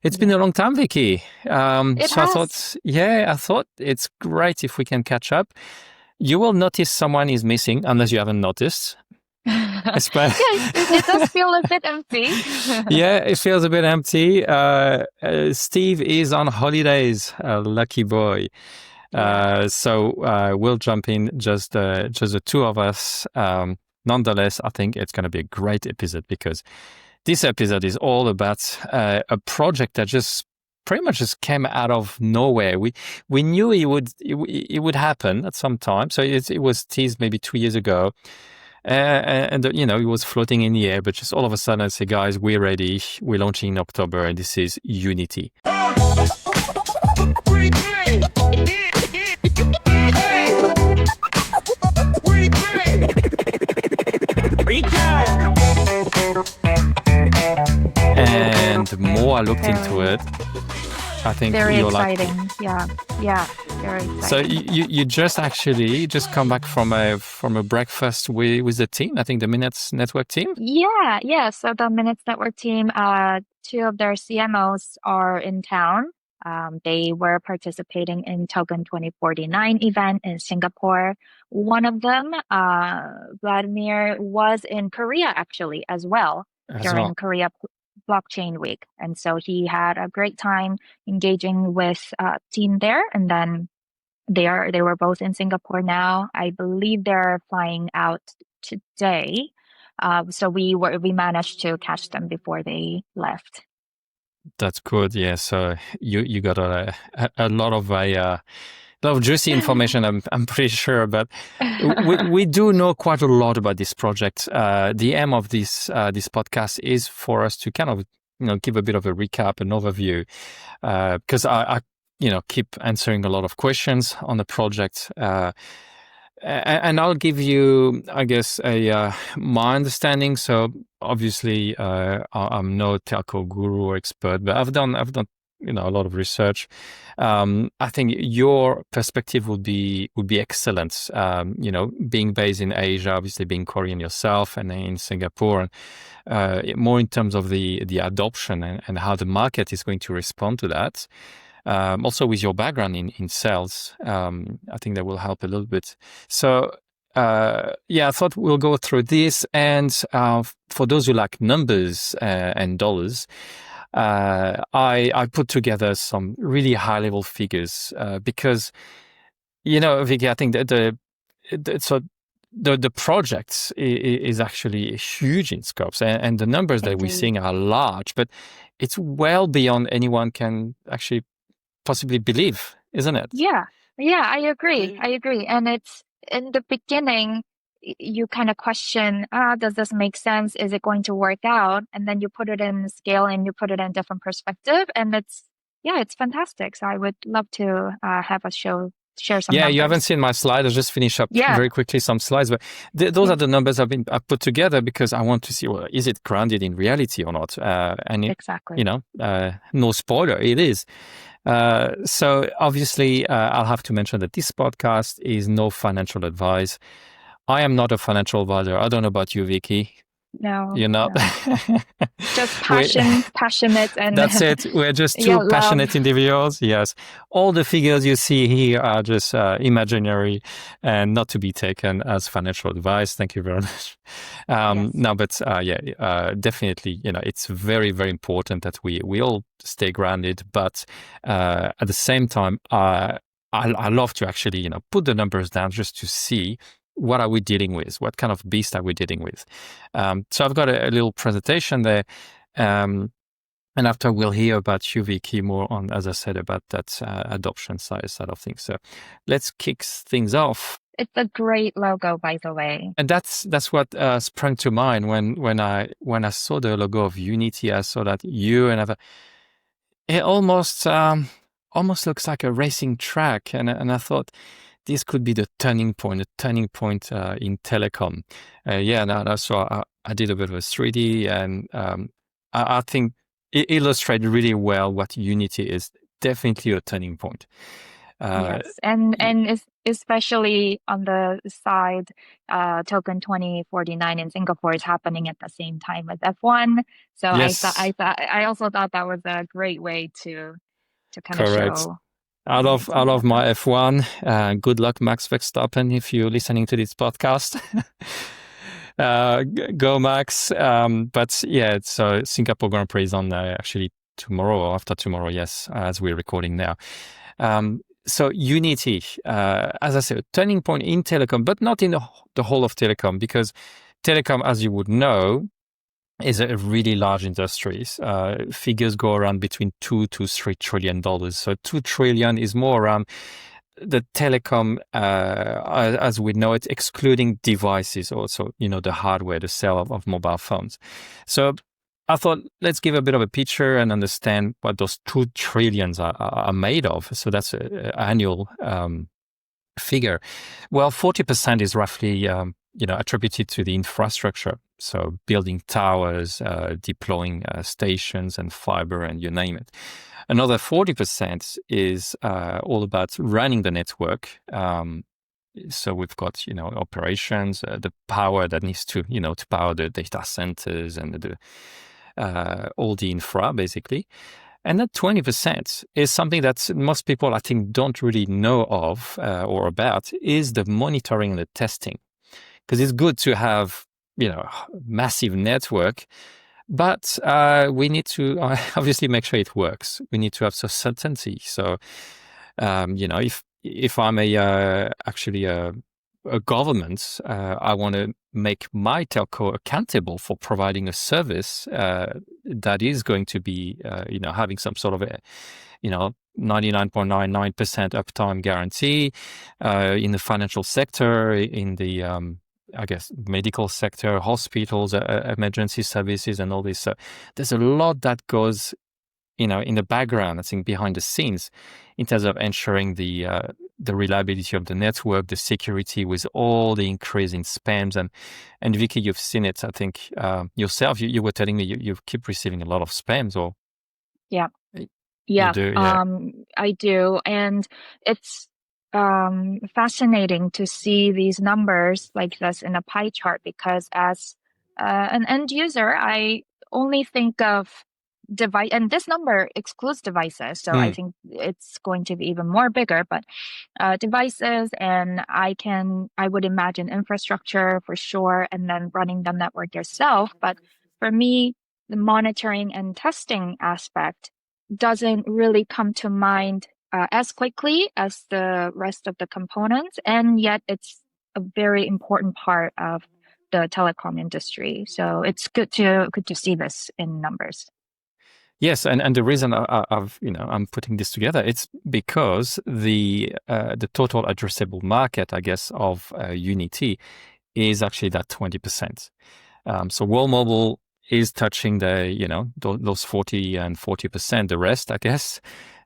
It's been Yeah, a long time, Vicky. it So has. I thought it's great if we can catch up. You will notice someone is missing, unless you haven't noticed. Yeah, Espe- it does feel a bit empty. yeah, it feels a bit empty. Steve is on holidays, lucky boy. Yeah. We'll jump in, just the two of us. Nonetheless, I think it's going to be a great episode because this episode is all about a project that just pretty much just came out of nowhere. We knew it would happen at some time. So it was teased maybe 2 years ago, it was floating in the air. But just all of a sudden, I say, guys, we're ready. We're launching in October, and this is Unity. And the more I looked into it, I think Very you're exciting. like, Yeah, very so exciting. you just come back from a breakfast with the team. I think the Minutes Network team. Yeah. So the Minutes Network team, two of their CMOs are in town. They were participating in Token 2049 event in Singapore. One of them, Vladimir, was in Korea actually as well As during well. Korea Blockchain Week, and so he had a great time engaging with team there. And then they were both in Singapore now. I believe they're flying out today. So we managed to catch them before they left. That's good. Yeah. So you got a lot of lot of juicy information. I'm pretty sure, but we do know quite a lot about this project. The aim of this podcast is for us to kind of give a bit of a recap, an overview, because I keep answering a lot of questions on the project. And I'll give you, I guess, my understanding. So obviously, I'm no telco guru or expert, but I've done a lot of research. I think your perspective would be excellent. Being based in Asia, obviously being Korean yourself, and in Singapore, and more in terms of the adoption and how the market is going to respond to that. Also with your background in sales, I think that will help a little bit. So, I thought we'll go through this. And for those who like numbers and dollars, I put together some really high level figures because, Vicky, I think that the project is actually huge in scopes, and the numbers that we're Indeed. seeing are large, but it's well beyond anyone can actually possibly believe, isn't it? Yeah, I agree. I agree. And it's in the beginning, you kind of question, does this make sense? Is it going to work out? And then you put it in scale and you put it in different perspective, and it's fantastic. So I would love to have us share some Yeah, you haven't numbers. seen my slide. I just finished up Yeah, very quickly some slides, but those yeah, are the numbers I've put together because I want to see, well, is it grounded in reality or not? exactly. No spoiler, it is. So obviously, I'll have to mention that this podcast is no financial advice. I am not a financial advisor. I don't know about you, Vicky. No, You're not. no. Just we passionate, and That's it. We're just yeah, two love. passionate individuals. Yes. All the figures you see here are just imaginary and not to be taken as financial advice. Thank you very much. Yes. No, but definitely, it's very, very important that we all stay grounded. But at the same time, I love to actually, put the numbers down just to see what are we dealing with? What kind of beast are we dealing with? So I've got a little presentation there. And after we'll hear about you, Vicky, more on, as I said, about that adoption side of things. So let's kick things off. It's a great logo, by the way. And that's what sprang to mind when I saw the logo of Unity. I saw that it almost looks like a racing track, and I thought this could be the turning point in telecom. So I did a bit of a 3D, and I think it illustrated really well what Unity is. Definitely a turning point. Yes, and especially on the side, Token 2049 in Singapore is happening at the same time as F1. So Yes, I also thought that was a great way to kind of correct. show I unity love with them. my F1. Good luck, Max Verstappen, if you're listening to this podcast. Go, Max. But yeah, so Singapore Grand Prix is on actually tomorrow or after tomorrow, yes, as we're recording now. So Unity, as I said, a turning point in telecom, but not in the whole of telecom, because telecom, as you would know, is a really large industry. Figures go around between $2 to $3 trillion. So 2 trillion is more around the telecom, as we know it, excluding devices, also, the hardware, the sale of mobile phones. So I thought, let's give a bit of a picture and understand what those 2 trillions are made of. So that's an annual figure. Well, 40% is roughly, attributed to the infrastructure. So building towers, deploying stations and fiber, and you name it. Another 40% is all about running the network. So we've got, operations, the power that needs to power the data centers and all the infra, basically. And that 20% is something that most people, I think, don't really know of or about, is the monitoring and the testing. Because it's good to have, massive network, but we need to obviously make sure it works. We need to have some certainty. So, if I'm actually a government, I want to make my telco accountable for providing a service that is going to be, having some sort of a, 99.99% uptime guarantee in the financial sector, in the I guess medical sector, hospitals, emergency services, and all this. So there's a lot that goes, in the background, I think, behind the scenes, in terms of ensuring the reliability of the network, the security, with all the increase in spams. And Vicky, you've seen it, I think, yourself. You were telling me you keep receiving a lot of spams, or Yeah. you Yeah, do, yeah. I do. And it's fascinating to see these numbers like this in a pie chart because as an end user, I only think of device, and this number excludes devices. So I Mm. think it's going to be even more bigger, but devices, and I would imagine infrastructure for sure, and then running the network yourself. But for me, the monitoring and testing aspect doesn't really come to mind as quickly as the rest of the components, and yet it's a very important part of the telecom industry. So it's good to see this in numbers. Yes, and the reason I'm putting this together, it's because the total addressable market, I guess, of Unity is actually that 20%. So World Mobile is touching those 40 and 40%. The rest, I guess,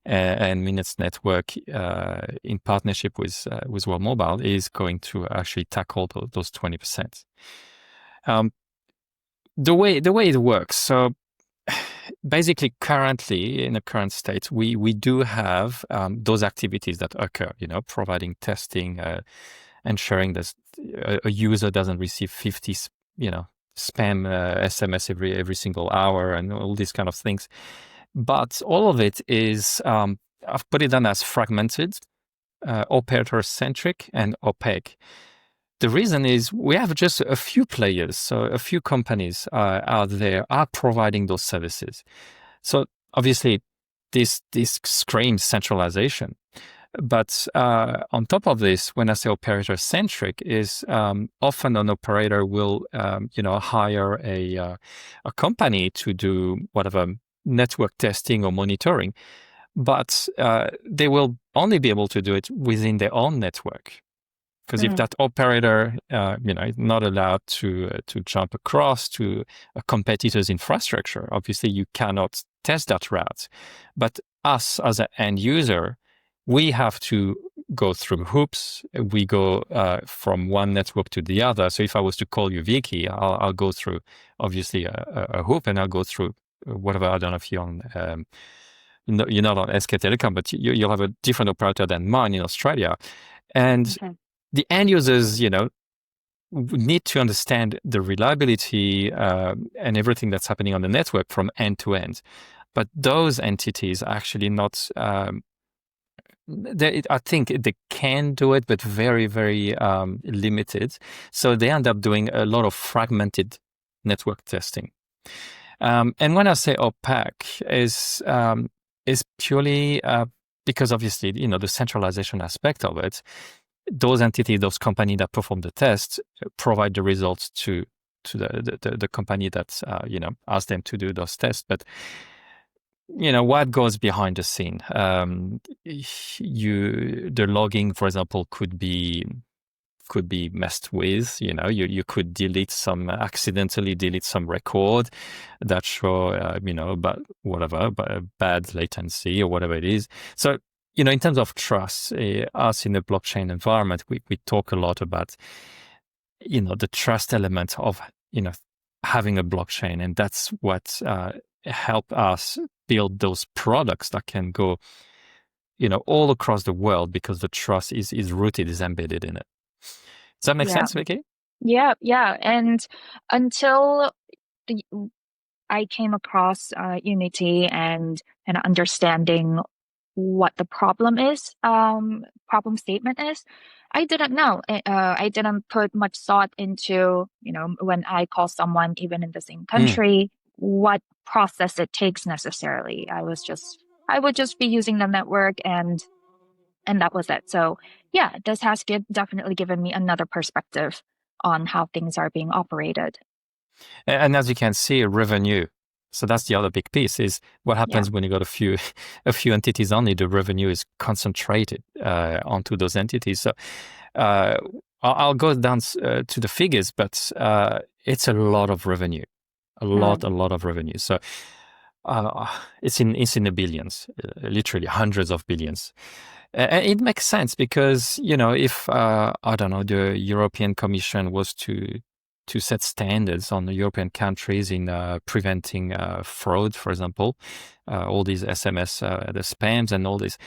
and Minutes Network, in partnership with World Mobile, is going to actually tackle those 20%. The way it works. So basically, currently, in the current state, we do have those activities that occur. Providing testing, ensuring that a user doesn't receive 50, spam SMS every single hour, and all these kind of things. But all of it is, I've put it down as fragmented, operator-centric, and opaque. The reason is we have just a few players, so a few companies out there are providing those services. So obviously, this screams centralization. But on top of this, when I say operator-centric, is often an operator will hire a company to do whatever network testing or monitoring, but they will only be able to do it within their own network. Because if Mm, that operator, is not allowed to jump across to a competitor's infrastructure, obviously you cannot test that route. But us as an end user, we have to go through hoops. We go from one network to the other. So if I was to call you Vicky, I'll go through obviously a hoop, and I'll go through whatever. I don't know if you're on you're not on SK Telecom, but you'll have a different operator than mine in Australia. And Okay. the end users, need to understand the reliability and everything that's happening on the network from end to end. But those entities are actually not, I think they can do it, but very, very limited. So they end up doing a lot of fragmented network testing. And when I say opaque, is purely because obviously, the centralization aspect of it. Those entities, those companies that perform the tests, provide the results to the company that asked them to do those tests. But what goes behind the scene? The logging, for example, could be messed with. You could accidentally delete some record that show but whatever, but bad latency or whatever it is. So in terms of trust, us in the blockchain environment, we talk a lot about the trust element of having a blockchain, and that's what helped us build those products that can go all across the world, because the trust is rooted, is embedded in it. Does that make Yeah. sense, Vicky? Yeah. Yeah. And until the, I came across Unity and understanding what the problem statement is, I didn't know. I didn't put much thought into, when I call someone, even in the same Mm. country, what process it takes necessarily. I would just be using the network, and that was it. So yeah, this has definitely given me another perspective on how things are being operated. And as you can see, revenue. So that's the other big piece, is what Yeah. happens when you got a few entities only. The revenue is concentrated onto those entities. So uh, I'll go down to the figures, but it's a lot of revenue, a Mm. lot of revenue. So it's in the billions, literally hundreds of billions. And it makes sense because, if, I don't know, the European Commission was to set standards on the European countries in preventing fraud, for example, all these SMS, the spams and all this,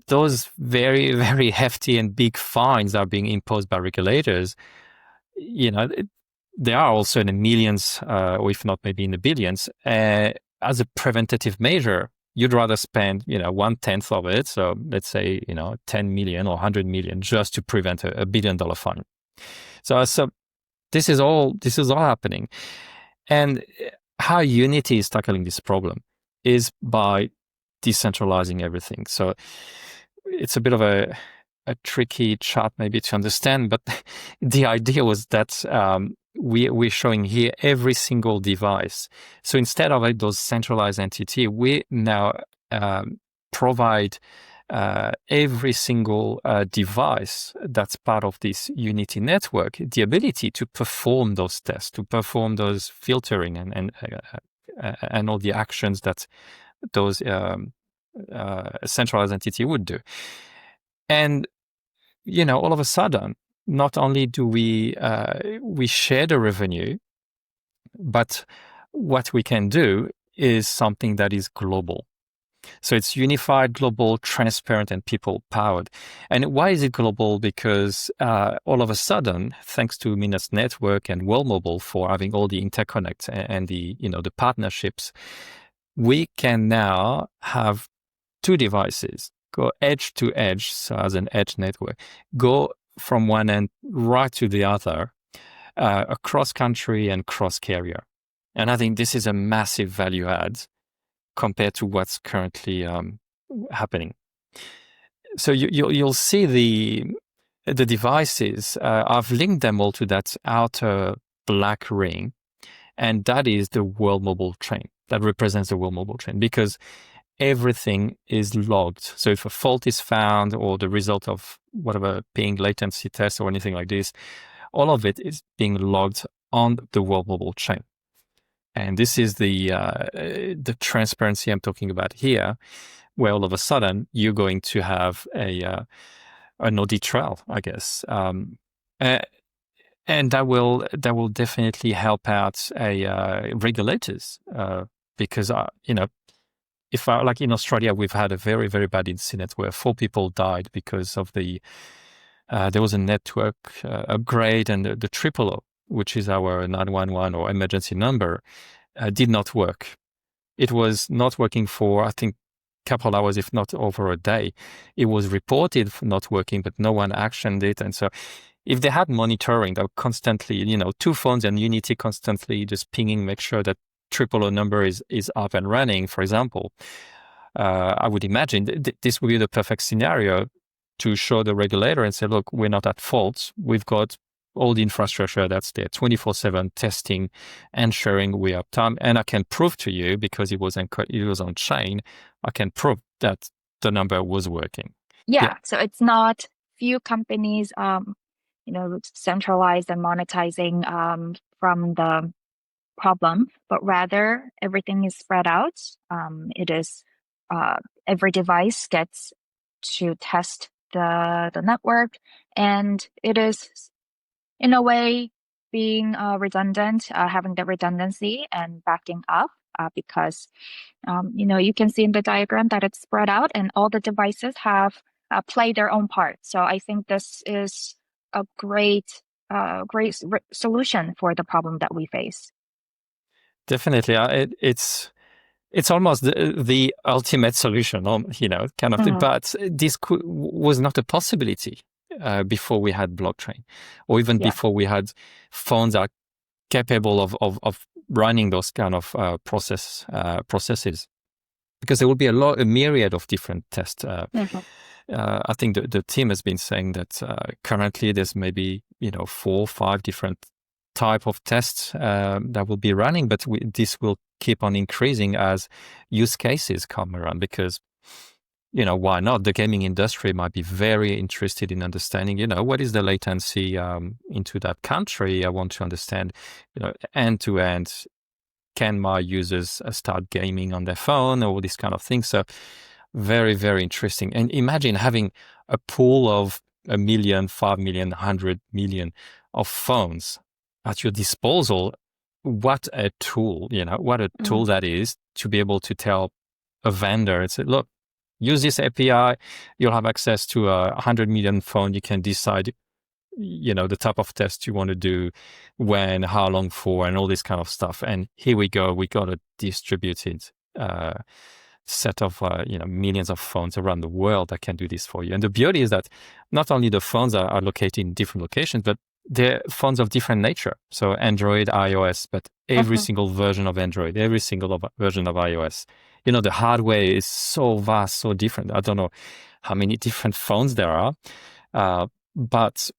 those very, very hefty and big fines are being imposed by regulators. They are also in the millions, or if not maybe in the billions, as a preventative measure. You'd rather spend, 1/10 of it. So let's say, 10 million or 100 million just to prevent a $1 billion fine. So this is all happening. And how Unity is tackling this problem is by decentralizing everything. So it's a bit of a tricky chart maybe to understand, but the idea was that we're showing here every single device. So instead of those centralized entity, we now provide every single device that's part of this Unity network the ability to perform those tests, to perform those filtering and all the actions that those centralized entity would do. And all of a sudden, not only do we share the revenue, but what we can do is something that is global. So it's unified, global, transparent, and people-powered. And why is it global? Because all of a sudden, thanks to Minut's network and World Mobile for having all the interconnects and the partnerships, we can now have two devices go edge to edge, so as an edge network, go from one end right to the other, across country and cross carrier. And I think this is a massive value add compared to what's currently happening. So you'll see the devices. I've linked them all to that outer black ring, and that is the World Mobile Chain. That represents the World Mobile Chain because everything is logged. So if a fault is found or the result of whatever ping latency test or anything like this, all of it is being logged on the World Mobile Chain. And this is the transparency I'm talking about here, where all of a sudden you're going to have an audit trail, I guess, and that will definitely help out regulators because if like in Australia, we've had a very, very bad incident where 4 people died because of there was a network upgrade, and the triple O, which is our 911 or emergency number, did not work. It was not working for, I think, a couple hours, if not over a day. It was reported for not working, but no one actioned it. And so if they had monitoring that constantly, 2 phones and Unity constantly just pinging, make sure that triple O number is up and running, for example, I would imagine this would be the perfect scenario to show the regulator and say, look, we're not at fault. We've got all the infrastructure that's there, 24/7 testing, ensuring we're uptime. And I can prove to you, because it was on chain, I can prove that the number was working. Yeah. So it's not few companies, centralized and monetizing from the problem, but rather everything is spread out. It is every device gets to test the network, and it is in a way being redundant, having the redundancy and backing up because you can see in the diagram that it's spread out and all the devices have played their own part. So I think this is a solution for the problem that we face. Definitely. It's almost the ultimate solution, kind of thing. Mhm. But this was not a possibility before we had blockchain, or even Yeah. before we had phones that are capable of running those kind of processes, because there will be a myriad of different tests. Mhm. I think the team has been saying that currently there's maybe 4 or 5 different type of tests that will be running, but this will keep on increasing as use cases come around, because why not? The gaming industry might be very interested in understanding, what is the latency into that country. I want to understand, end to end, can my users start gaming on their phone, or this kind of thing. So very, very interesting. And imagine having a pool of 1 million, 5 million, 100 million of phones at your disposal. What a tool, what a tool Mhm. that is, to be able to tell a vendor and say, look, use this API, you'll have access to 100 million phone. You can decide, the type of test you want to do, when, how long for, and all this kind of stuff. And here we go. We got a distributed set of millions of phones around the world that can do this for you. And the beauty is that not only the phones are located in different locations, but they're phones of different nature. So Android, iOS, but every Mhm. single version of Android, every single version of iOS. The hardware is so vast, so different. I don't know how many different phones there are, but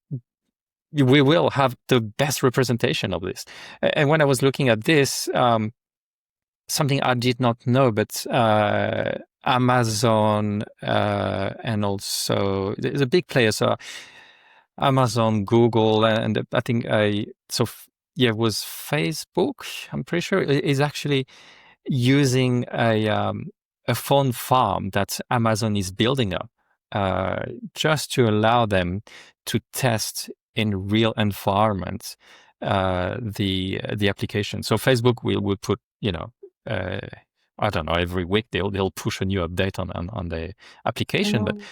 we will have the best representation of this. And when I was looking at this, something I did not know, but Amazon and also the big players are Amazon, Google, and I think it was Facebook. I'm pretty sure is actually using a phone farm that Amazon is building up, just to allow them to test in real environments the application. So Facebook will put, I don't know, every week they'll push a new update on the application. But Mhm.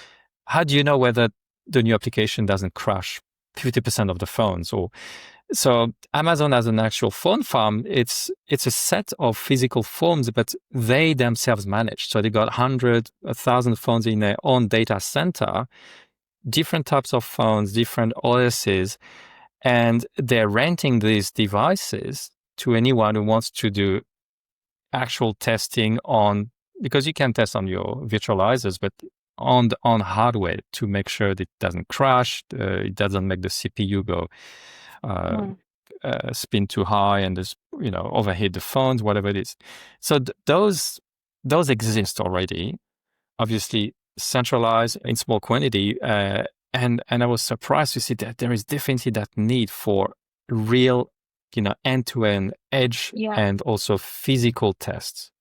how do you know whether the new application doesn't crash 50% of the phones? Or so Amazon has an actual phone farm. It's a set of physical phones, but they themselves manage. So they got 100,000 phones in their own data center, different types of phones, different OSs, and they're renting these devices to anyone who wants to do actual testing on, because you can test on your virtualizers, but on hardware, to make sure that it doesn't crash, it doesn't make the CPU go uh, Mhm. spin too high, and just overheat the phones, whatever it is. So those exist already, obviously centralized in small quantity, and I was surprised to see that there is definitely that need for real, end-to-end edge Yeah. and also physical tests.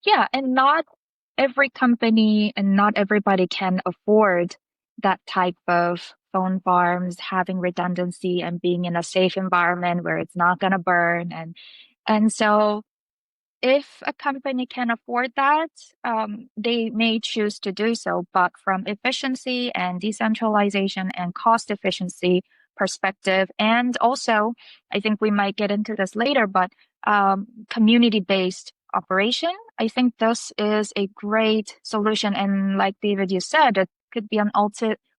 Yeah. And not every company and not everybody can afford that type of phone farms, having redundancy and being in a safe environment where it's not going to burn. And so if a company can afford that, they may choose to do so. But from efficiency and decentralization and cost efficiency perspective, and also, I think we might get into this later, but community-based operation, I think this is a great solution. And like David, you said, it could be an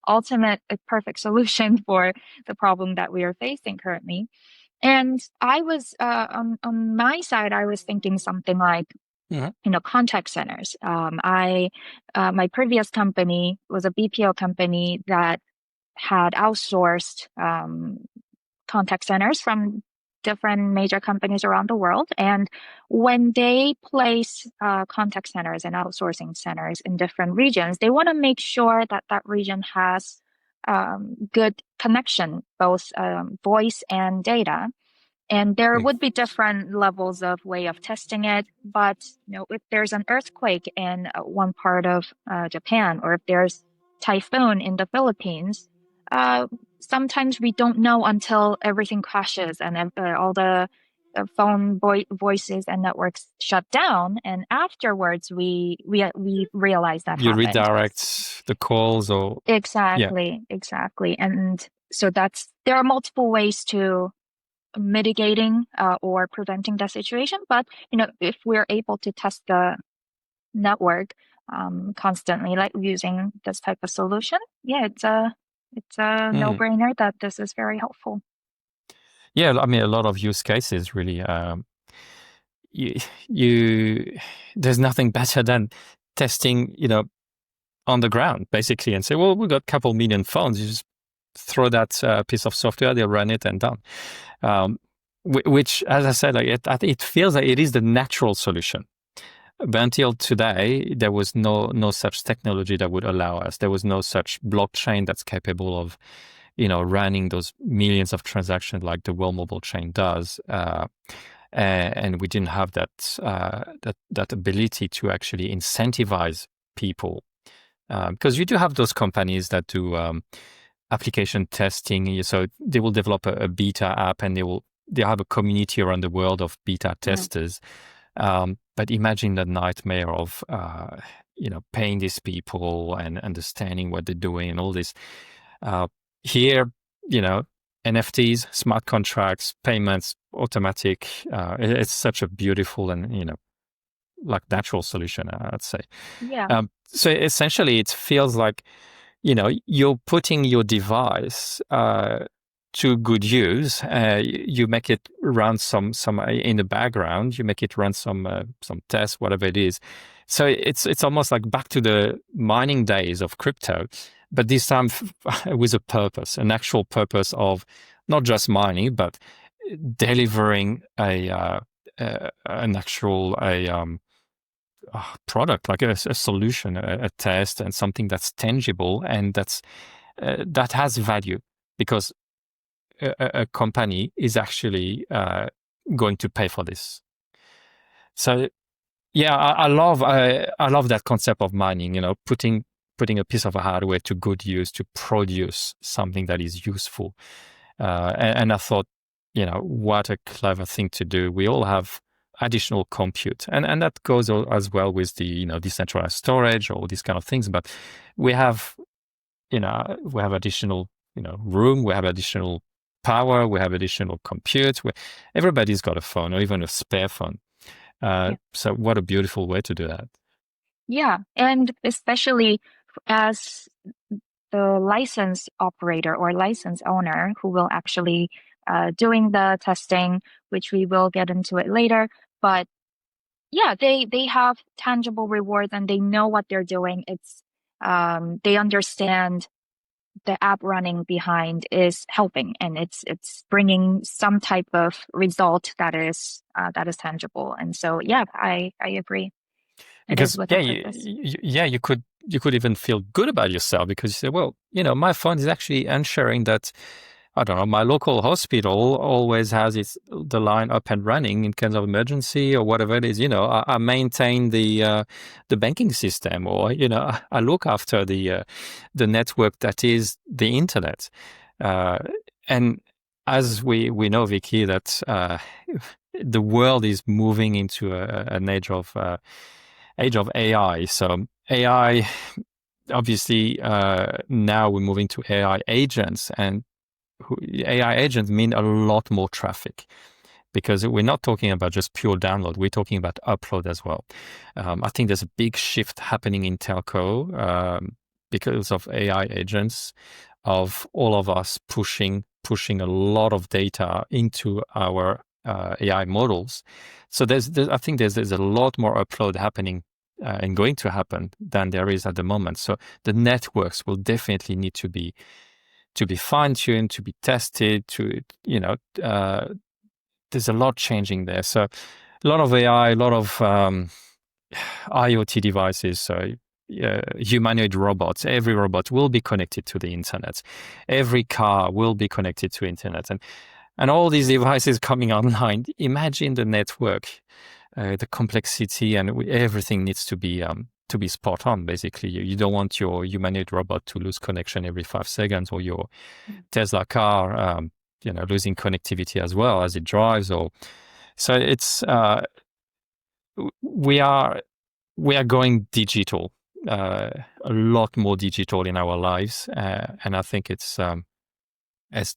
ultimate, a perfect solution for the problem that we are facing currently. And I was on my side, I was thinking something like, Mhm. contact centers. I My previous company was a BPO company that had outsourced contact centers from different major companies around the world. And when they place contact centers and outsourcing centers in different regions, they want to make sure that that region has good connection, both voice and data. And there Mm. would be different levels of way of testing it. But if there's an earthquake in one part of Japan, or if there's typhoon in the Philippines, uh, sometimes we don't know until everything crashes and all the phone voices and networks shut down. And afterwards, we realize that You happened. redirect the calls, or yeah. Exactly, exactly. And so there are multiple ways to mitigating or preventing that situation. But if we're able to test the network constantly, like using this type of solution, yeah, it's a Mm. no-brainer that this is very helpful. Yeah, I mean, a lot of use cases really. You, you, there's nothing better than testing, on the ground basically, and say, well, we've got a couple million phones. You just throw that piece of software, they'll run it and done. Which, as I said, like it feels like it is the natural solution. But until today, there was no such technology that would allow us. There was no such blockchain that's capable of, running those millions of transactions like the World Mobile Chain does. And we didn't have that ability to actually incentivize people, because you do have those companies that do application testing. So they will develop a beta app, and they have a community around the world of beta Yeah. testers. But imagine the nightmare of paying these people and understanding what they're doing and all this. Here, NFTs, smart contracts, payments, automatic. It's such a beautiful and like natural solution, I'd say. Yeah. So essentially, it feels like you're putting your device to good use. You make it run some in the background. You make it run some tests, whatever it is. So it's almost like back to the mining days of crypto, but this time with a purpose, an actual purpose of not just mining, but delivering an actual product, like a solution, a test, and something that's tangible and that has value, because a company is actually going to pay for this. So yeah, I love that concept of mining. Putting a piece of hardware to good use to produce something that is useful. And I thought, what a clever thing to do. We all have additional compute, and that goes as well with the decentralized storage, all these kind of things. But we have additional room, we have additional power, we have additional compute. Everybody's got a phone, or even a spare phone. Yeah. So what a beautiful way to do that. Yeah. And especially as the license operator or license owner who will actually doing the testing, which we will get into it later. But yeah, they have tangible rewards and they know what they're doing. They understand the app running behind is helping, and it's bringing some type of result that is tangible. And so yeah, I agree. It is Because with a yeah, purpose. you could even feel good about yourself, because you say, well, my phone is actually ensuring that, I don't know, my local hospital always has the line up and running in case of emergency or whatever it is. I maintain the banking system, or I look after the network that is the internet. And as we know, Vicky, that the world is moving into an age of AI. So AI, obviously, now we're moving to AI agents, and AI agents mean a lot more traffic, because we're not talking about just pure download. We're talking about upload as well. I think there's a big shift happening in telco because of AI agents, of all of us pushing a lot of data into our AI models. So I think there's a lot more upload happening and going to happen than there is at the moment. So the networks will definitely need to be fine-tuned, to be tested, to, there's a lot changing there. So a lot of AI, a lot of IoT devices, so humanoid robots. Every robot will be connected to the internet. Every car will be connected to internet, and all these devices coming online. Imagine the network, the complexity, and everything needs to be spot on. Basically, you don't want your humanoid robot to lose connection every 5 seconds, or your Tesla car, losing connectivity as well as it drives. Or so it's we are going digital, a lot more digital in our lives, and I think it's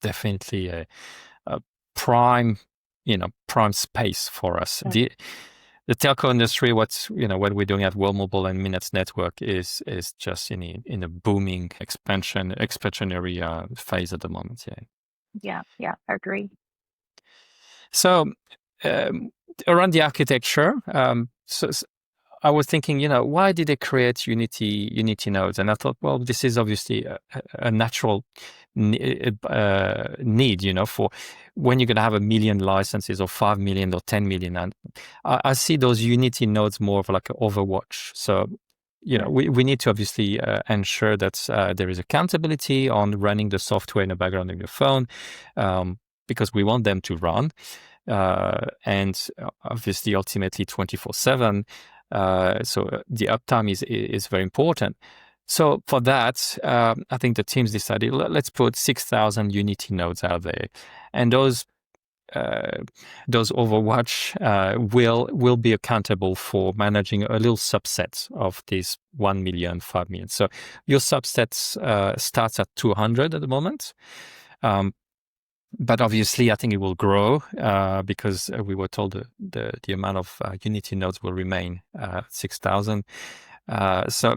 definitely a prime space for us. The telco industry, what we're doing at World Mobile and Minutes Network is just in a booming expansionary phase at the moment. Yeah, I agree. So around the architecture, so I was thinking, why did they create Unity nodes? And I thought, well, this is obviously a natural need, for when you're going to have 1 million licenses, or 5 million, or 10 million. And I see those Unity nodes more of like an overwatch. So, we need to obviously ensure that there is accountability on running the software in the background of your phone, because we want them to run. And obviously, ultimately, 24/7. So the uptime is very important. So for that, I think the teams decided, let's put 6,000 Unity nodes out there, and those Overwatch will be accountable for managing a little subset of these 1 million, 5 million. So your subsets starts at 200 at the moment. But obviously, I think it will grow because we were told the amount of Unity nodes will remain 6,000. So,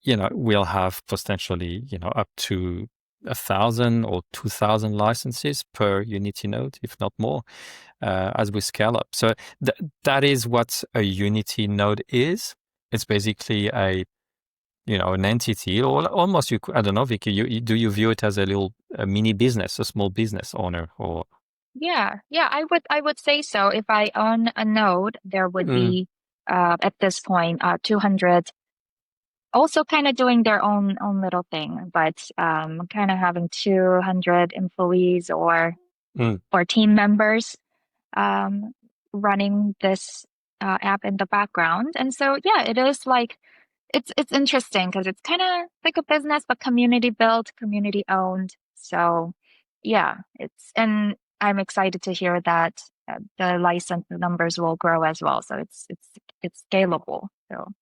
we'll have potentially, up to 1,000 or 2,000 licenses per Unity node, if not more, as we scale up. So that is what a Unity node is. It's basically an entity, or almost, I don't know, Vicky, do you view it as a mini business, a small business owner, or? Yeah, I would say so. If I own a node, there would be at this point 200 also kind of doing their own little thing, but kind of having 200 employees or team members running this app in the background. And so yeah, it is like it's interesting because it's kind of like a business, but community built, community owned. So yeah, and I'm excited to hear that the license numbers will grow as well. So it's scalable. So.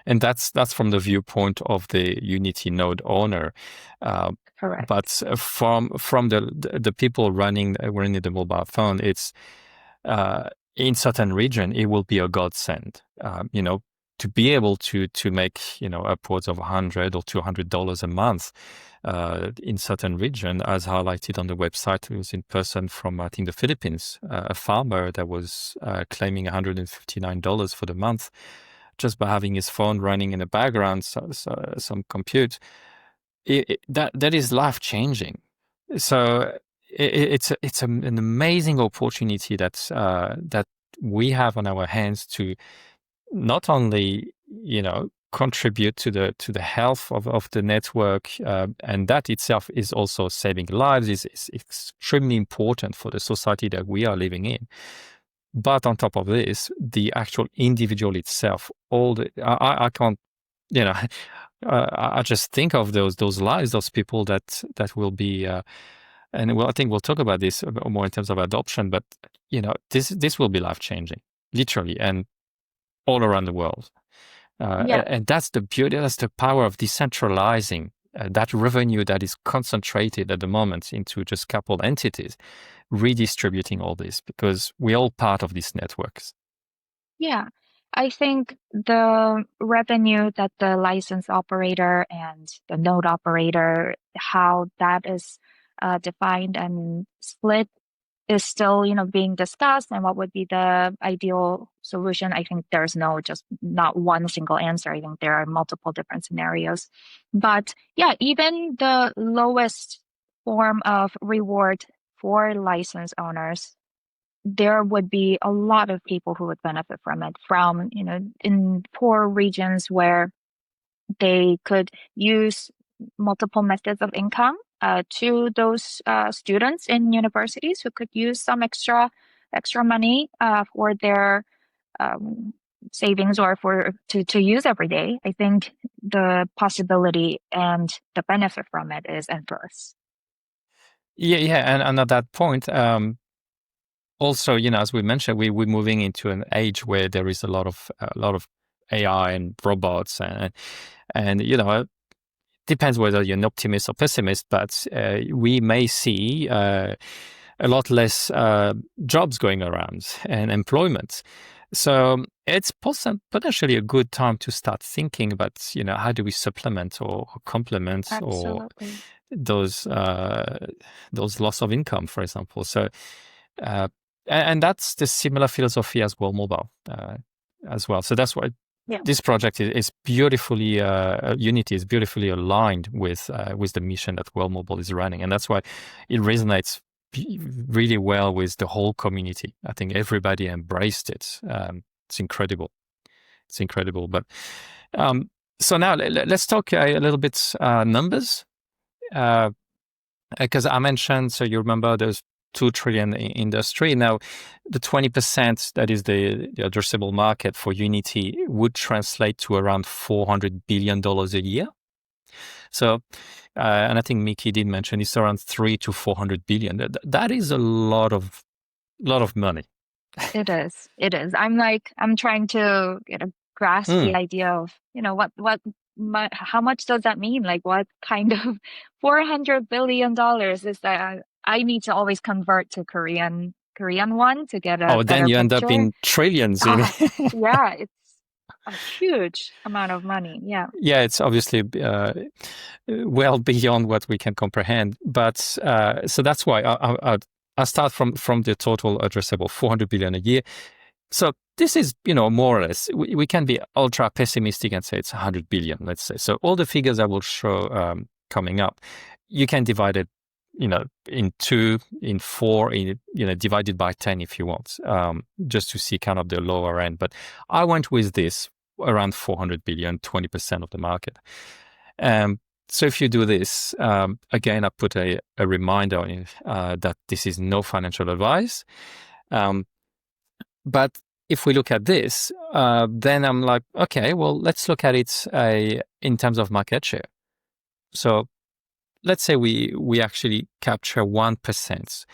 And that's from the viewpoint of the Unity node owner. Correct. But from the people running the mobile phone, it's in certain region, it will be a godsend. To be able to make upwards of $100 or $200 a month in certain region, as highlighted on the website. It was in person from, I think, the Philippines, a farmer that was claiming $159 for the month, just by having his phone running in the background, some compute. That is life changing. So it's an amazing opportunity that we have on our hands to not only contribute to the health of the network, and that itself is also saving lives, is extremely important for the society that we are living in. But on top of this, the actual individual itself, I can't, I just think of those lives, those people that will be and I think we'll talk about this more in terms of adoption, but this will be life changing, literally, and all around the world. Yeah. And that's the beauty, that's the power of decentralizing that revenue that is concentrated at the moment into just a couple entities, redistributing all this, because we're all part of these networks. Yeah. I think the revenue that the license operator and the node operator, how that is defined and split is still, being discussed, and what would be the ideal solution. I think there's just not one single answer. I think there are multiple different scenarios. But yeah, even the lowest form of reward for license owners, there would be a lot of people who would benefit from it, from, in poor regions where they could use multiple methods of income, to those students in universities who could use some extra money for their um, savings, or to use every day. I think the possibility and the benefit from it is endless. Yeah, and at that point, also, as we mentioned, we're moving into an age where there is a lot of AI and robots, and depends whether you're an optimist or pessimist, but we may see a lot less jobs going around and employment. So it's potentially a good time to start thinking about, how do we supplement or complement or Absolutely. those loss of income, for example. So uh, and that's the similar philosophy as World Mobile as well. So that's why Yeah. this project is beautifully Unity is beautifully aligned with the mission that World Mobile is running, and that's why it resonates really well with the whole community. I think everybody embraced it. It's incredible. It's incredible. But so now let's talk a little bit numbers, because I mentioned. So you remember there's 2 trillion industry. Now, the 20% that is the addressable market for Unity would translate to around $400 billion a year. So, and I think Mickey did mention it's around 3 to 400 billion. That is a lot of money. It is. It is. I'm trying to grasp the Mm. idea of, how much does that mean? Like, what kind of $400 billion is that? I need to always convert to Korean one to get a Oh, then better you end up picture. in trillions. Ah, yeah, it's a huge amount of money. Yeah. Yeah, it's obviously well beyond what we can comprehend. But so that's why I start from the total addressable 400 billion a year. So this is, more or less, we can be ultra pessimistic and say it's 100 billion, let's say. So all the figures I will show coming up, you can divide it, in 2, in 4, divided by 10 if you want, just to see kind of the lower end. But I went with this around 400 billion, 20% of the market. So if you do this, again, I put a reminder on it that this is no financial advice. But if we look at this, then I'm like, okay, well, let's look at it in terms of market share. So let's say we actually capture 1%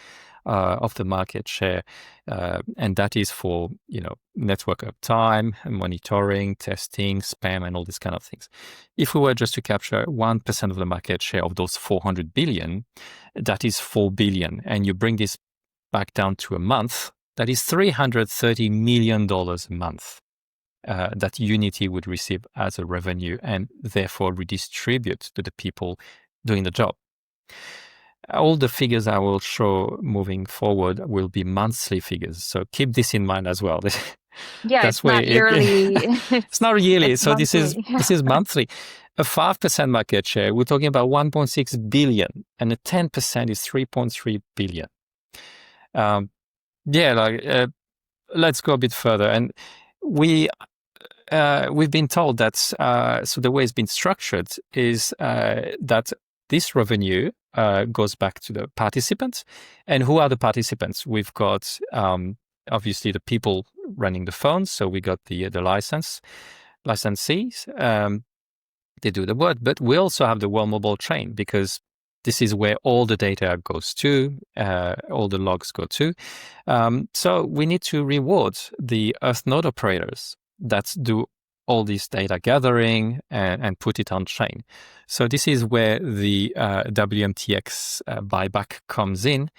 of the market share, and that is for network uptime, monitoring, testing, spam, and all these kind of things. If we were just to capture 1% of the market share of those 400 billion, that is 4 billion, and you bring this back down to a month, that is $330 million a month that Unity would receive as a revenue, and therefore redistribute to the people doing the job. All the figures I will show moving forward will be monthly figures, so keep this in mind as well. Yeah, That's it's where not yearly. it's not yearly. It's So this is monthly. this is monthly. A 5% market share, we're talking about 1.6 billion, and a 10% is 3.3 billion. Let's go a bit further, and we've been told that so the way it's been structured is that this revenue goes back to the participants. And who are the participants? We've got obviously the people running the phones. So we got the licensees. They do the work, but we also have the World Mobile chain, because This is where all the data goes to, all the logs go to. So we need to reward the Earth node operators that do all this data gathering and put it on chain. So this is where the WMTX buyback comes in,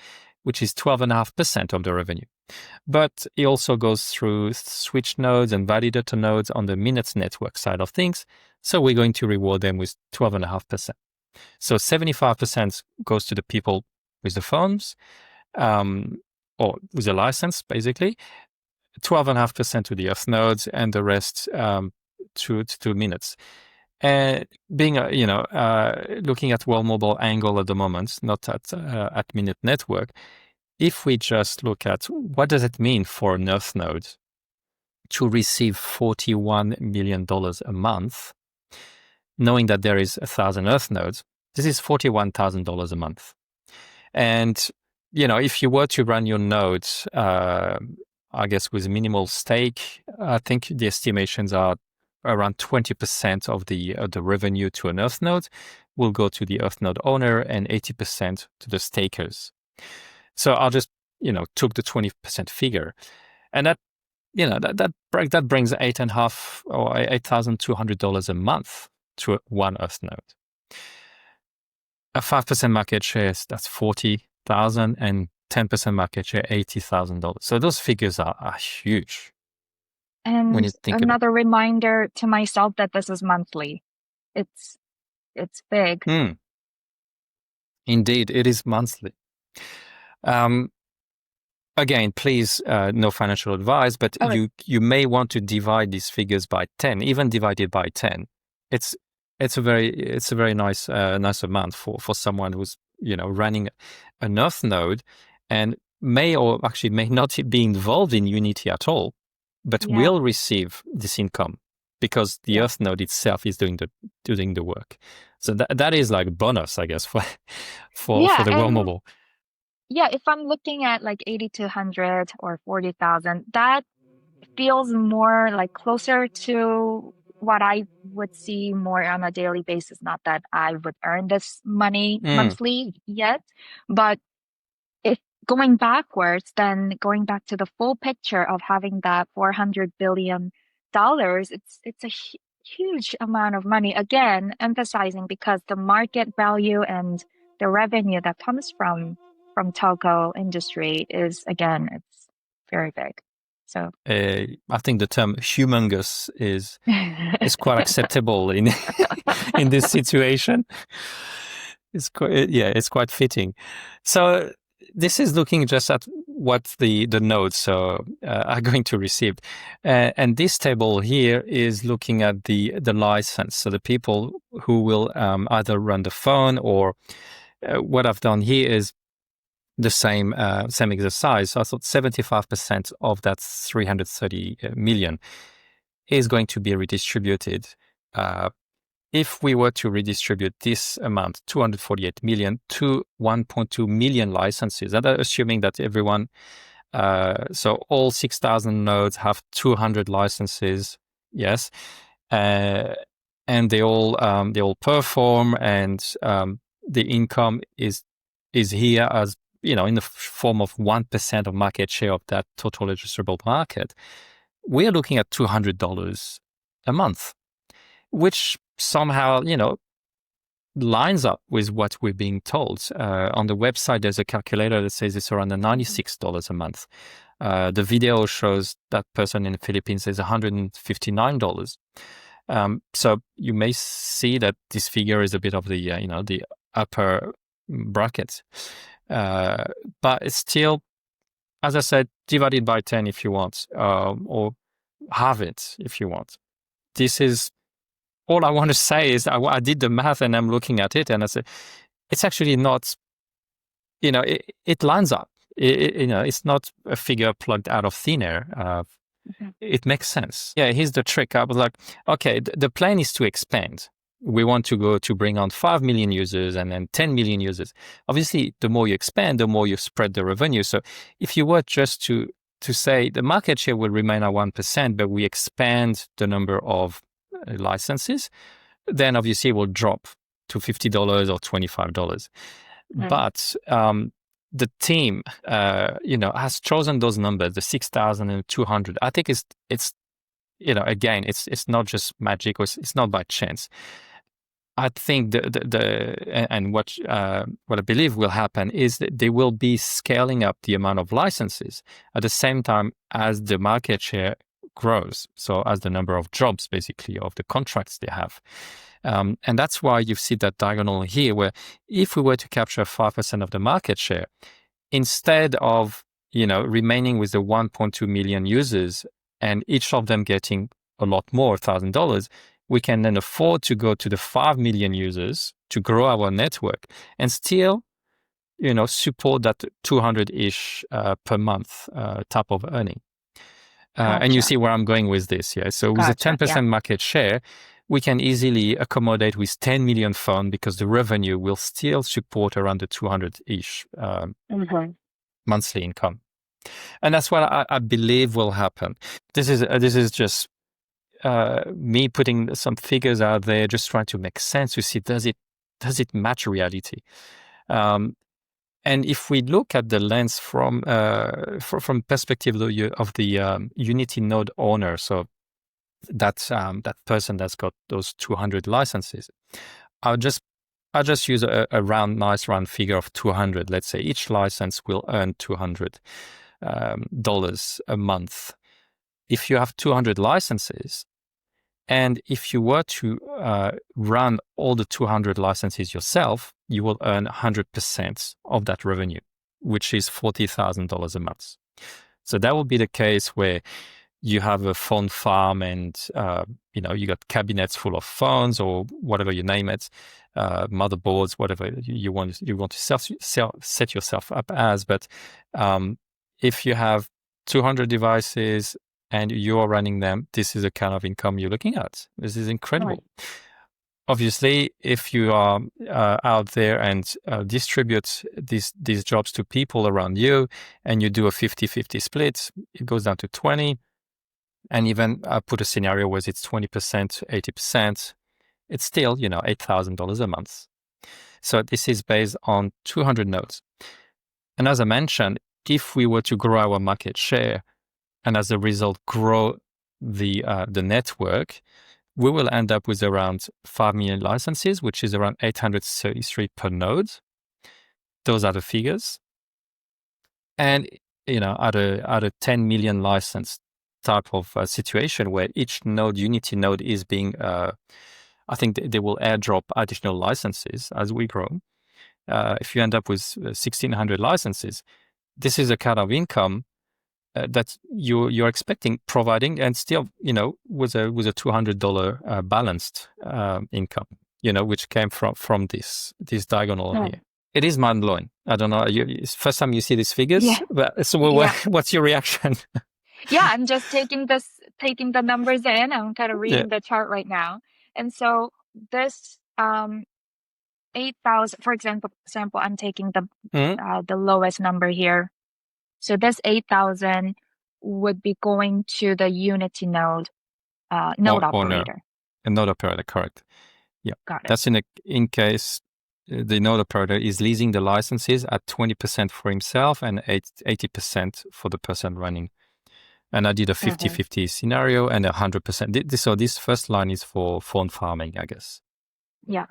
which is 12.5% of the revenue. But it also goes through switch nodes and validator nodes on the minutes network side of things. So we're going to reward them with 12.5%. So 75% goes to the people with the phones, or with a license, basically. 12.5% to the Earth nodes, and the rest to minutes. And being looking at World Mobile angle at the moment, not at Minute Network, if we just look at what does it mean for an Earth node to receive $41 million a month, knowing that there is 1,000 Earth nodes, this is $41,000 a month. And, if you were to run your nodes, I guess with minimal stake, I think the estimations are around 20% of the revenue to an Earth node will go to the Earth node owner and 80% to the stakers. So I'll just, took the 20% figure, and that brings $8,200 a month to one Earth node. A 5% market share, that's $40,000, and 10% market share, $80,000. So those figures are huge. And when you think another reminder to myself that this is monthly. It's big. Indeed, it is monthly. Again, please, no financial advice, but you may want to divide these figures by 10, even divided by 10. It's a very nice amount for someone who's running an Earth node and may not be involved in Unity at all, but will receive this income because the Earth node itself is doing the work. So that is like bonus, I guess, for the World Mobile. Yeah, if I'm looking at like 8,200 or 40,000, that feels more like closer to what I would see more on a daily basis. Not that I would earn this money monthly yet, but if going backwards, then going back to the full picture of having that $400 billion, it's a huge amount of money. Again, emphasizing because the market value and the revenue that comes from telco industry is, again, it's very big. So I think the term humongous is quite acceptable in this situation. It's quite fitting. So this is looking just at what the nodes are going to receive, and this table here is looking at the license. So the people who will either run the phone or what I've done here is the same exercise. So I thought 75% of that 330 million is going to be redistributed. If we were to redistribute this amount, 248 million, to 1.2 million licenses, that are assuming that everyone, so all 6,000 nodes have 200 licenses, yes, and they all perform, and the income is here as in the form of 1% of market share of that total addressable market. We're looking at $200 a month, which somehow, lines up with what we're being told. On the website, there's a calculator that says it's around $96 a month. The video shows that person in the Philippines is $159. So you may see that this figure is a bit of the, the upper bracket. But it's still, as I said, divided by 10 if you want, or halve it if you want. This is all I want to say is I did the math and I'm looking at it and I said, it's actually not, it lines up. It's not a figure plugged out of thin air. It makes sense. Yeah, here's the trick. I was like, okay, the plan is to expand. We want to bring on 5 million users and then 10 million users. Obviously, the more you expand, the more you spread the revenue. So if you were just to say the market share will remain at 1%, but we expand the number of licenses, then obviously it will drop to $50 or $25. Mm. But the team, has chosen those numbers, the 6,200. I think it's again, it's not just magic, or it's not by chance. I think and what I believe will happen is that they will be scaling up the amount of licenses at the same time as the market share grows. So as the number of jobs, basically, of the contracts they have. And that's why you see that diagonal here, where if we were to capture 5% of the market share, instead of remaining with the 1.2 million users and each of them getting a lot more, $1,000, we can then afford to go to the 5 million users to grow our network and still, support that 200-ish per month type of earning. And you Gotcha. see where I'm going with this, yeah? So with a Gotcha. 10% Yeah. market share, we can easily accommodate with 10 million phone because the revenue will still support around the 200-ish monthly income. And that's what I believe will happen. This is just me putting some figures out there, just trying to make sense to see does it match reality. And if we look at the lens from perspective of the Unity node owner, so that person that's got those 200 licenses, I'll just use a nice round figure of 200. Let's say each license will earn $200 a month. If you have 200 licenses, and if you were to run all the 200 licenses yourself, you will earn 100% of that revenue, which is $40,000 a month. So that will be the case where you have a phone farm and, you got cabinets full of phones or whatever you name it, motherboards, whatever you want to set yourself up as. But if you have 200 devices and you're running them, this is the kind of income you're looking at. This is incredible. Right. Obviously, if you are out there and distribute these jobs to people around you and you do a 50-50 split, it goes down to 20. And even put a scenario where it's 20%, 80%, it's still, $8,000 a month. So this is based on 200 nodes. And as I mentioned, if we were to grow our market share and as a result grow the network, we will end up with around 5 million licenses, which is around 833 per node. Those are the figures. And, at a 10 million license type of situation where each node, Unity node, is being, I think they will airdrop additional licenses as we grow. If you end up with 1,600 licenses, this is a kind of income that you're expecting, providing, and still, with a $200 balanced income, which came from this diagonal here. It is mind blowing. I don't know. It's first time you see these figures. Yeah. But, so what's your reaction? Yeah, I'm just taking the numbers in. I'm kind of reading the chart right now. And so this 8,000, for example, I'm taking the lowest number here. So this 8,000 would be going to the Unity node operator. A node operator, correct. Yeah. Got it. That's in case the node operator is leasing the licenses at 20% for himself and 80% for the person running. And I did a 50-50 scenario and 100%. So this first line is for phone farming, I guess. Yeah.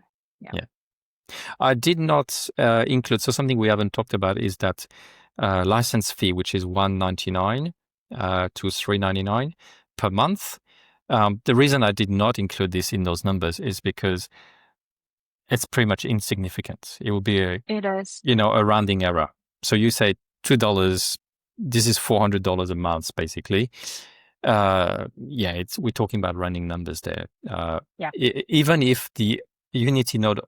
I did not include, so something we haven't talked about is that license fee, which is $199 to $399 per month. The reason I did not include this in those numbers is because it's pretty much insignificant. It will be a rounding error. So you say $2, this is $400 a month, basically. We're talking about running numbers there. Even if the Unity node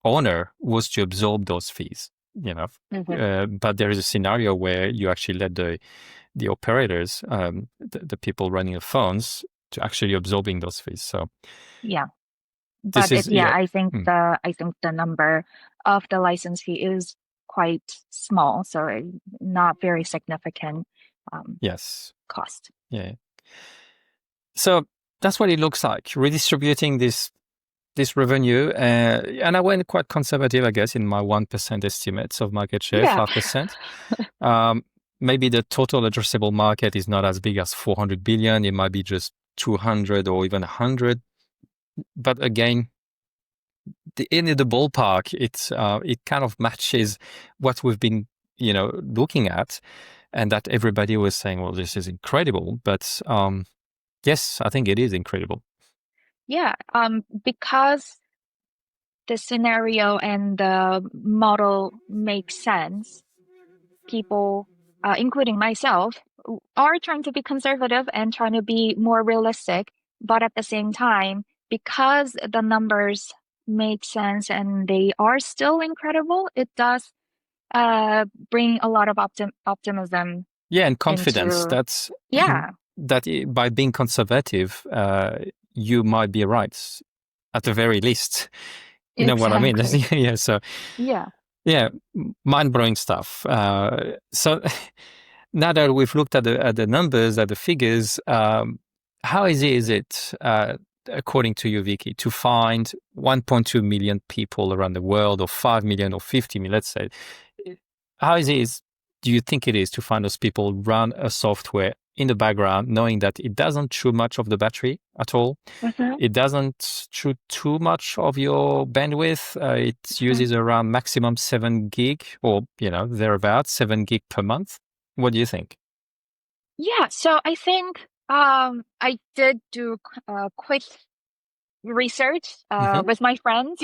owner was to absorb those fees, but there is a scenario where you actually let the operators, the people running the phones, to actually absorbing those fees. So but I think the number of the license fee is quite small, so not very significant. Cost. Yeah. So that's what it looks like. Redistributing this this revenue, and I went quite conservative, I guess, in my 1% estimates of market share, Yeah. 5%. Um, Maybe the total addressable market is not as big as 400 billion. It might be just 200 or even 100. But again, in the ballpark, it kind of matches what we've been, looking at, and that everybody was saying, well, this is incredible. But yes, I think it is incredible. Yeah. Because the scenario and the model makes sense, people, including myself, are trying to be conservative and trying to be more realistic. But at the same time, because the numbers make sense and they are still incredible, it does bring a lot of optimism Yeah, and confidence. into, yeah, By being conservative, you might be right at the very least. You know what I mean? exactly. Yeah. So Yeah. yeah, mind-blowing stuff. So now that we've looked at the numbers, at the figures, how easy is it, according to you, Vicky, to find 1.2 million people around the world, or 5 million, or 50 million, let's say? How easy do you think it is to find those people, run a software in the background, knowing that it doesn't chew much of the battery at all? Mhm, It doesn't chew too much of your bandwidth. It mhm. uses around maximum 7 gig, or, thereabouts, 7 gig per month. What do you think? Yeah, so I think I did do a quick research Hmm. with my friends,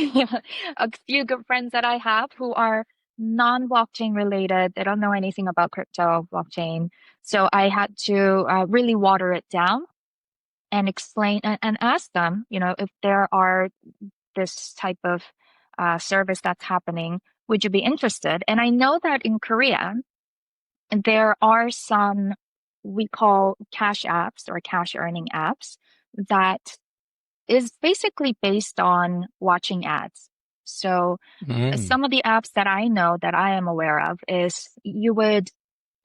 a few good friends that I have who are non-blockchain related. They don't know anything about crypto, blockchain. So I had to really water it down and explain and ask them, if there are this type of service that's happening, would you be interested? And I know that in Korea, there are some we call cash apps or cash earning apps that is basically based on watching ads. So Mm. some of the apps that I know that I am aware of is you would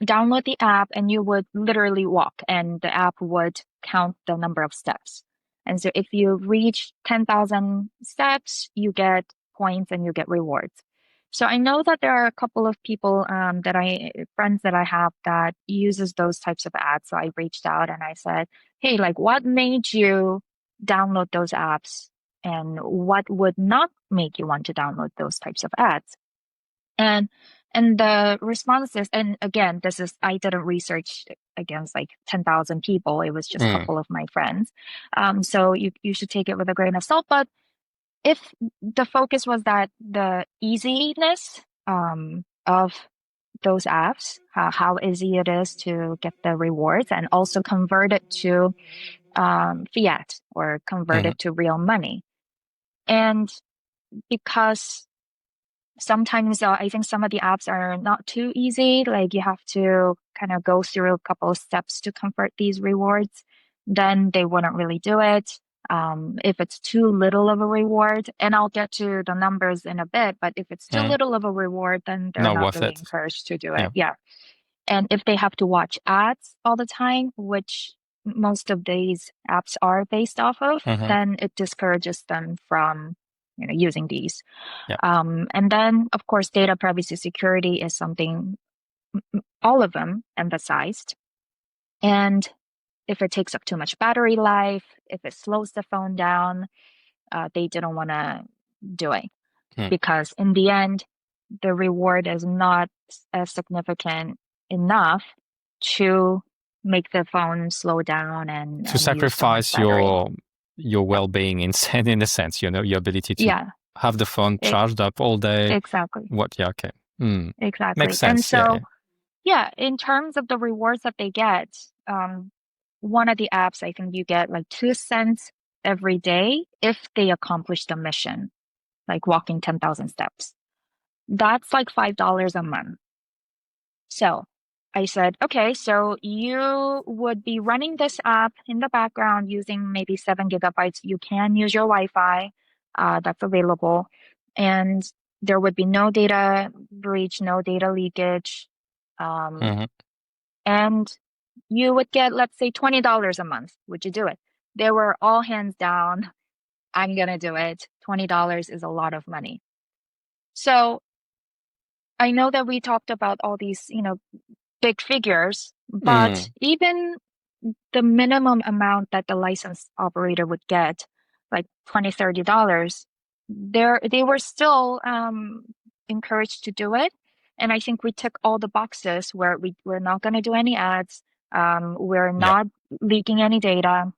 download the app and you would literally walk and the app would count the number of steps. And so if you reach 10,000 steps, you get points and you get rewards. So I know that there are a couple of people friends that I have that uses those types of ads. So I reached out and I said, hey, like what made you download those apps and what would not make you want to download those types of ads? And the responses, and again, this is I didn't research against like 10,000 people. It was just a Mm. couple of my friends. So you should take it with a grain of salt. But if the focus was that the easiness of those apps, how easy it is to get the rewards and also convert it to fiat or convert Hmm. it to real money. And because sometimes I think some of the apps are not too easy. Like you have to kind of go through a couple of steps to convert these rewards. Then they wouldn't really do it. If it's too little of a reward, and I'll get to the numbers in a bit, but if it's too Mm. little of a reward, then they're Not not worth really it. encouraged to do it. Yeah. Yeah. And if they have to watch ads all the time, which most of these apps are based off of, Hmm. then it discourages them from, using these. Yeah. And then, of course, data privacy security is something all of them emphasized. And if it takes up too much battery life, if it slows the phone down, they didn't want to do it Mm. because in the end, the reward is not as significant enough to make the phone slow down and, To use so much sacrifice battery. your Yeah. well-being, in a sense, your ability to Yeah, have the phone it, charged up all day. exactly. What? Yeah. Okay. Mm. Makes Exactly. And sense. Yeah. so, yeah, in terms of the rewards that they get, one of the apps, I think you get like 2 cents every day if they accomplish the mission, like walking 10,000 steps. That's like $5 a month. So I said, okay, so you would be running this app in the background using maybe 7 gigabytes. You can use your Wi-Fi, that's available. And there would be no data breach, no data leakage. Um, Hmm. and you would get, let's say, $20 a month. Would you do it? They were all hands down. I'm gonna do it. $20 is a lot of money. So I know that we talked about all these, big figures, but Mm, even the minimum amount that the licensed operator would get, like $20, $30, they were still encouraged to do it. And I think we tick all the boxes where we're not going to do any ads. We're yeah. not leaking any data.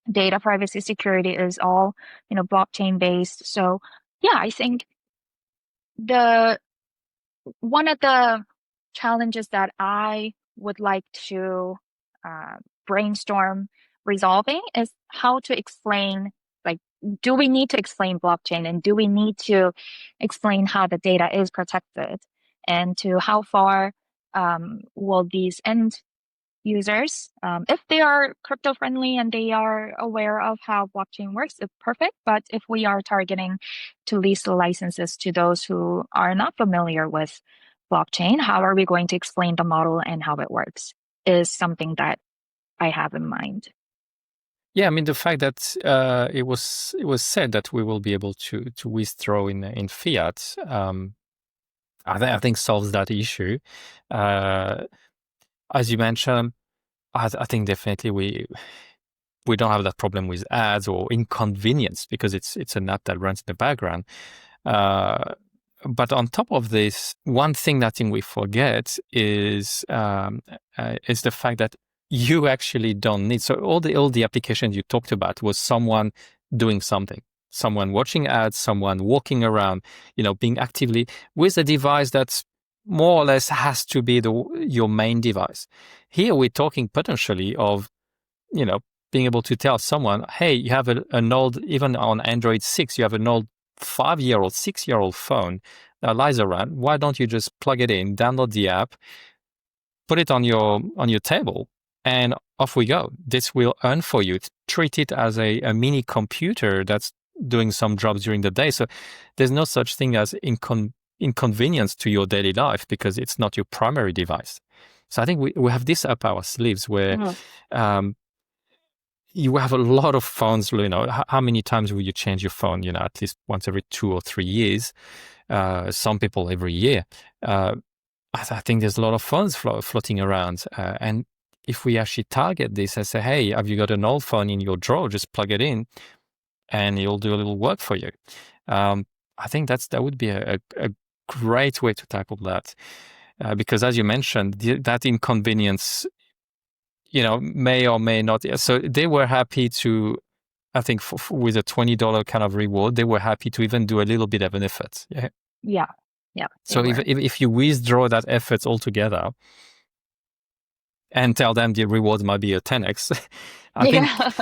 Data privacy security is all, blockchain based. So yeah, I think the one of the challenges that I would like to uh, brainstorm resolving is how to explain, like, do we need to explain blockchain and do we need to explain how the data is protected and to how far will these end users, if they are crypto friendly and they are aware of how blockchain works, it's perfect. But if we are targeting to lease the licenses to those who are not familiar with blockchain, how are we going to explain the model and how it works is something that I have in mind. Yeah, I mean the fact that it was said that we will be able to withdraw in fiat, I think solves that issue. Uh, as you mentioned, I think definitely we don't have that problem with ads or inconvenience because it's an app that runs in the background. Uh, but on top of this, one thing that I think we forget is the fact that you actually don't need. So all the applications you talked about was someone doing something, someone watching ads, someone walking around, being actively with a device that's more or less has to be your main device. Here we're talking potentially of you know, being able to tell someone, hey, you have an old, even on Android 6, you have an old 5-year-old, 6-year-old phone that lies around. Why don't you just plug it in, download the app, put it on your table, and off we go. This will earn for you. Treat it as a mini computer that's doing some jobs during the day. So there's no such thing as inconvenience to your daily life because it's not your primary device. So I think we have this up our sleeves where Mm. um, you have a lot of phones. How many times will you change your phone? At least once every 2 or 3 years. Some people every year. Uh, I think there's a lot of phones floating around. And if we actually target this and say, hey, have you got an old phone in your drawer? Just plug it in and it'll do a little work for you. Um, I think that would be a great way to tackle that. Because as you mentioned, that inconvenience, may or may not. So they were happy to, I think, with a $20 kind of reward, they were happy to even do a little bit of an effort. Yeah. Yeah, yeah, they So if, were. if if you withdraw that effort altogether and tell them the reward might be a 10x, I think Yeah.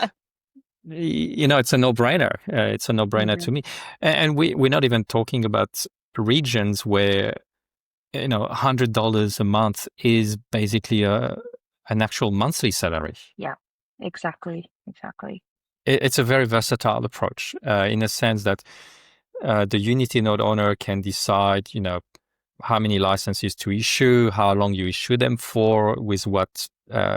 it's a no-brainer. It's a I no-brainer agree. to me. And we're not even talking about regions where $100 a month is basically an actual monthly salary. Yeah, exactly, exactly. It's a very versatile approach in a sense that the Unity node owner can decide, how many licenses to issue, how long you issue them for, with what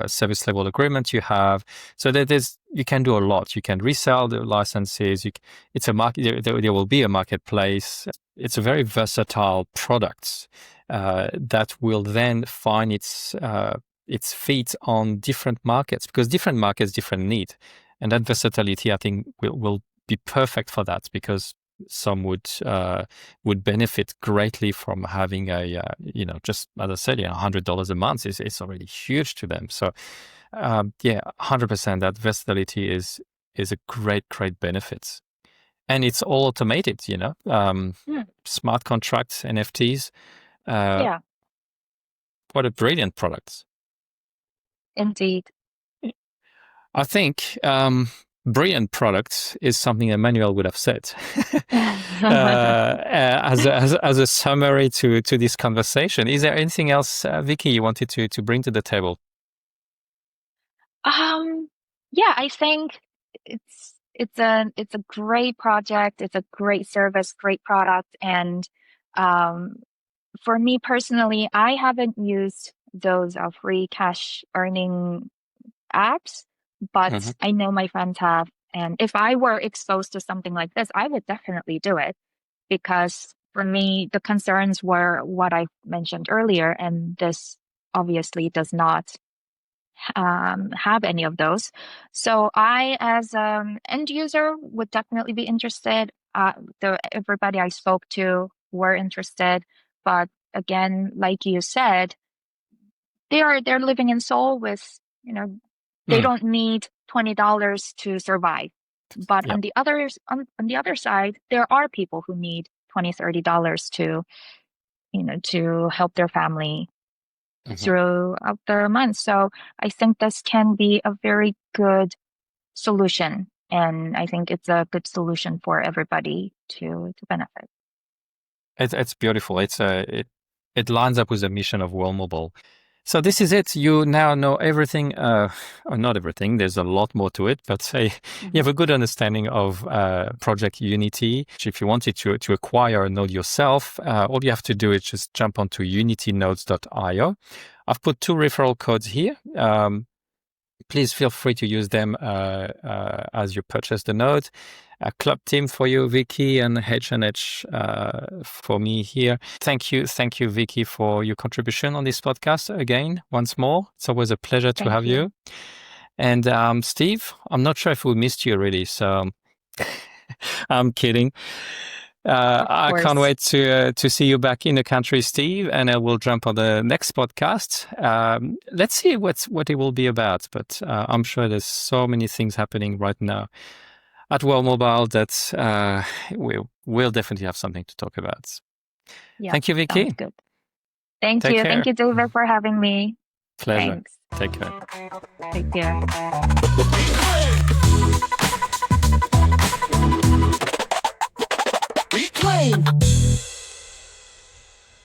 service level agreement you have. So that you can do a lot. You can resell the licenses. It's a market. There will be a marketplace. It's a very versatile product that will then find its feet on different markets because different markets, different need, and that versatility, I think, will be perfect for that because some would benefit greatly from having just as I said, $100 a month is already huge to them. So yeah, 100%. That versatility is a great benefit, and it's all automated. Hmm. Smart contracts, NFTs. Uh, Yeah, what a brilliant product! indeed. I think brilliant product is something Emmanuel would have said as a summary to this conversation. Is there anything else, Vicky, you wanted to bring to the table? Um, yeah, I think it's a great project. It's a great service, great product, and um, for me personally, I haven't used those free cash earning apps, but Mhm. I know my friends have, And if I were exposed to something like this, I would definitely do it, because for me, the concerns were what I mentioned earlier, and this obviously does not have any of those. So I, as an end user, would definitely be interested. Everybody I spoke to were interested, but again, like you said, they're living in Seoul with, they Mm. don't need $20 to survive. But Yeah. on the other side, there are people who need $20, $30 to, to help their family Mhm. throughout the month. So I think this can be a very good solution. And I think it's a good solution for everybody to benefit. It's beautiful. It lines up with the mission of World Mobile. So this is it. You now know everything, or not everything. There's a lot more to it, but you have Mhm. a good understanding of Project Unity. If you wanted to acquire a node yourself, all you have to do is just jump onto unitynodes.io. I've put 2 referral codes here. Please feel free to use them as you purchase the node. A club team for you, Vicky, and H&H for me here. Thank you, Vicky, for your contribution on this podcast again, once more. It's always a pleasure to Thank have you. you. And Steve, I'm not sure if we missed you really, so I'm kidding. Of I can't course. wait to see you back in the country, Steve, and we'll jump on the next podcast. Let's see what it will be about, but I'm sure there's so many things happening right now at World Mobile that we'll definitely have something to talk about. Yeah, Thank you, sounds Vicky. good. Thank Take you. Thank care. you, David, for having me. Pleasure. Thanks. Take care. Take care.